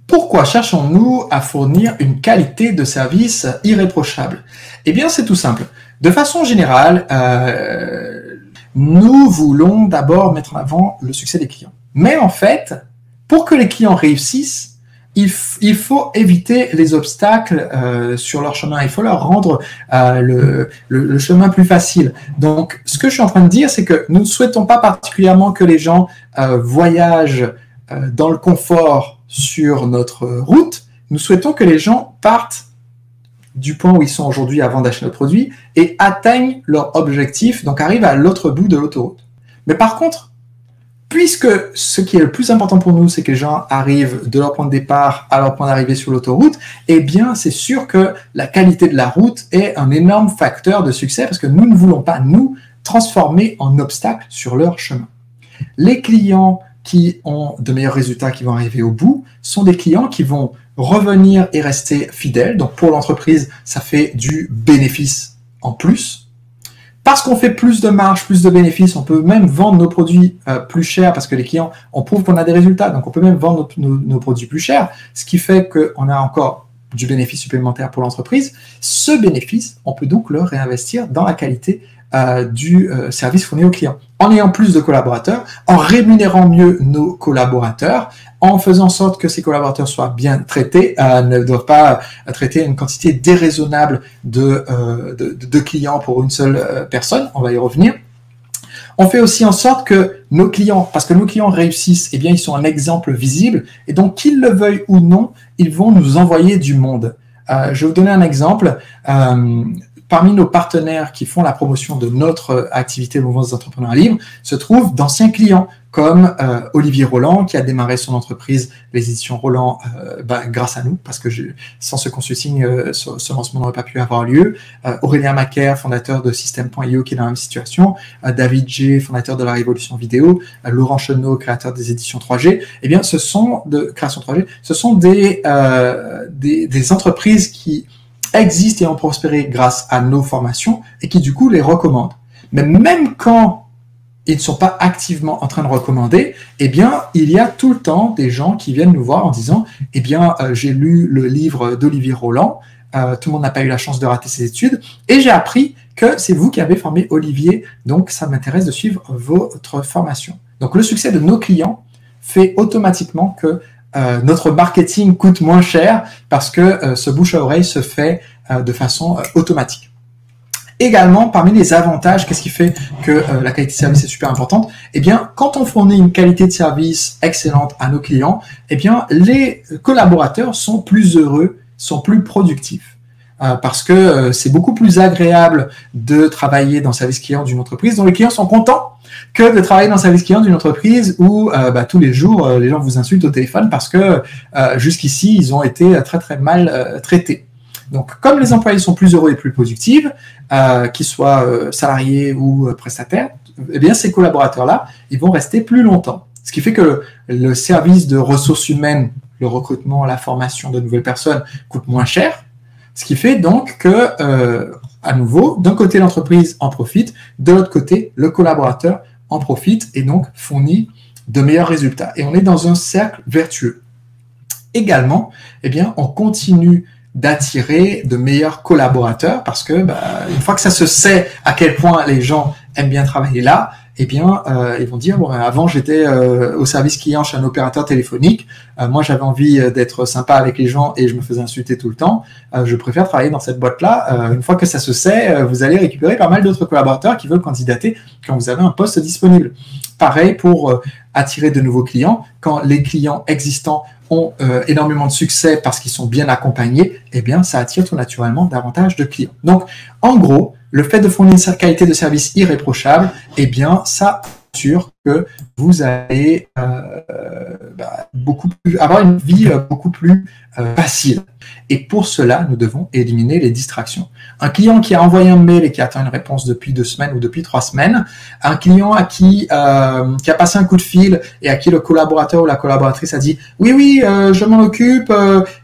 Pourquoi cherchons-nous à fournir une qualité de service irréprochable? Eh bien, c'est tout simple. De façon générale, nous voulons d'abord mettre en avant le succès des clients. Mais en fait, pour que les clients réussissent, il faut éviter les obstacles sur leur chemin. Il faut leur rendre le chemin plus facile. Donc, ce que je suis en train de dire, c'est que nous ne souhaitons pas particulièrement que les gens voyagent dans le confort sur notre route. Nous souhaitons que les gens partent du point où ils sont aujourd'hui avant d'acheter notre produit et atteignent leur objectif, donc arrivent à l'autre bout de l'autoroute. Mais par contre, puisque ce qui est le plus important pour nous, c'est que les gens arrivent de leur point de départ à leur point d'arrivée sur l'autoroute, eh bien, c'est sûr que la qualité de la route est un énorme facteur de succès parce que nous ne voulons pas nous transformer en obstacle sur leur chemin. Les clients qui ont de meilleurs résultats, qui vont arriver au bout, sont des clients qui vont revenir et rester fidèles. Donc, pour l'entreprise, ça fait du bénéfice en plus. Parce qu'on fait plus de marge, plus de bénéfices, on peut même vendre nos produits plus chers parce que les clients, on prouve qu'on a des résultats. Donc, on peut même vendre nos produits plus chers, ce qui fait qu'on a encore du bénéfice supplémentaire pour l'entreprise. Ce bénéfice, on peut donc le réinvestir dans la qualité du service fourni aux clients, en ayant plus de collaborateurs, en rémunérant mieux nos collaborateurs, en faisant en sorte que ces collaborateurs soient bien traités, ne doivent pas traiter une quantité déraisonnable de clients pour une seule personne, on va y revenir. On fait aussi en sorte que nos clients, parce que nos clients réussissent, eh bien ils sont un exemple visible, et donc qu'ils le veuillent ou non, ils vont nous envoyer du monde. Je vais vous donner un exemple. Parmi nos partenaires qui font la promotion de notre activité Mouvance des entrepreneurs libres se trouvent d'anciens clients comme Olivier Roland qui a démarré son entreprise, les éditions Roland, grâce à nous, parce que sans ce consulting, ce lancement n'aurait pas pu avoir lieu. Aurélien Macaire, fondateur de System.io qui est dans la même situation. David G, fondateur de la Révolution Vidéo. Laurent Chenot, créateur des éditions 3G. Eh bien, ce sont de création 3G. Ce sont des entreprises qui existent et ont prospéré grâce à nos formations et qui du coup les recommandent. Mais même quand ils ne sont pas activement en train de recommander, eh bien, il y a tout le temps des gens qui viennent nous voir en disant « Eh bien, j'ai lu le livre d'Olivier Roland, tout le monde n'a pas eu la chance de rater ses études, et j'ai appris que c'est vous qui avez formé Olivier, donc ça m'intéresse de suivre votre formation. » Donc, le succès de nos clients fait automatiquement que notre marketing coûte moins cher parce que ce bouche à oreille se fait de façon automatique. Également, parmi les avantages, qu'est-ce qui fait que la qualité de service est super importante? Eh bien, quand on fournit une qualité de service excellente à nos clients, eh bien, les collaborateurs sont plus heureux, sont plus productifs. Parce que c'est beaucoup plus agréable de travailler dans le service client d'une entreprise dont les clients sont contents que de travailler dans le service client d'une entreprise où tous les jours, les gens vous insultent au téléphone parce que jusqu'ici, ils ont été très très mal traités. Donc, comme les employés sont plus heureux et plus productifs, qu'ils soient salariés ou prestataires, eh bien, ces collaborateurs-là, ils vont rester plus longtemps. Ce qui fait que le service de ressources humaines, le recrutement, la formation de nouvelles personnes coûte moins cher. Ce qui fait donc que, à nouveau, d'un côté, l'entreprise en profite, de l'autre côté, le collaborateur en profite et donc fournit de meilleurs résultats. Et on est dans un cercle vertueux. Également, eh bien, on continue d'attirer de meilleurs collaborateurs parce que, une fois que ça se sait à quel point les gens aiment bien travailler là, eh bien, ils vont dire, bon, avant j'étais au service client chez un opérateur téléphonique, moi j'avais envie d'être sympa avec les gens et je me faisais insulter tout le temps, je préfère travailler dans cette boîte-là. Une fois que ça se sait, vous allez récupérer pas mal d'autres collaborateurs qui veulent candidater quand vous avez un poste disponible. Pareil pour attirer de nouveaux clients, quand les clients existants ont énormément de succès parce qu'ils sont bien accompagnés, eh bien, ça attire tout naturellement davantage de clients. Donc, en gros, le fait de fournir une qualité de service irréprochable, eh bien, ça assure que vous allez avoir une vie beaucoup plus facile. Et pour cela, nous devons éliminer les distractions. Un client qui a envoyé un mail et qui attend une réponse depuis 2 semaines ou depuis 3 semaines, un client à qui a passé un coup de fil et à qui le collaborateur ou la collaboratrice a dit « Oui, je m'en occupe,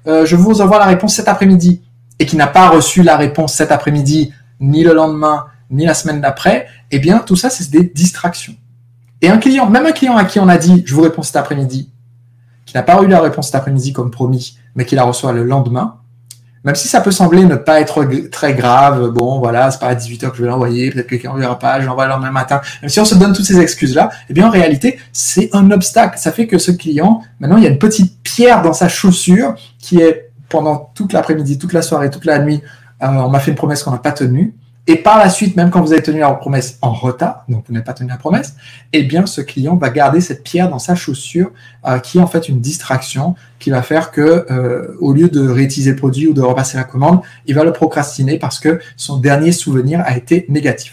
je vous envoie la réponse cet après-midi » et qui n'a pas reçu la réponse cet après-midi, ni le lendemain, ni la semaine d'après, eh bien, tout ça, c'est des distractions. Et même un client à qui on a dit « Je vous réponds cet après-midi », qui n'a pas eu la réponse cet après-midi comme promis, mais qui la reçoit le lendemain, même si ça peut sembler ne pas être très grave, bon, voilà, c'est pas à 18h que je vais l'envoyer, peut-être que quelqu'un ne verra pas, je l'envoie le lendemain matin. Même si on se donne toutes ces excuses-là, eh bien, en réalité, c'est un obstacle. Ça fait que ce client, maintenant, il y a une petite pierre dans sa chaussure qui est, pendant toute l'après-midi, toute la soirée, toute la nuit, on m'a fait une promesse qu'on n'a pas tenue. Et par la suite, même quand vous avez tenu la promesse en retard, donc vous n'avez pas tenu la promesse, eh bien, ce client va garder cette pierre dans sa chaussure qui est en fait une distraction qui va faire que, au lieu de réutiliser le produit ou de repasser la commande, il va le procrastiner parce que son dernier souvenir a été négatif.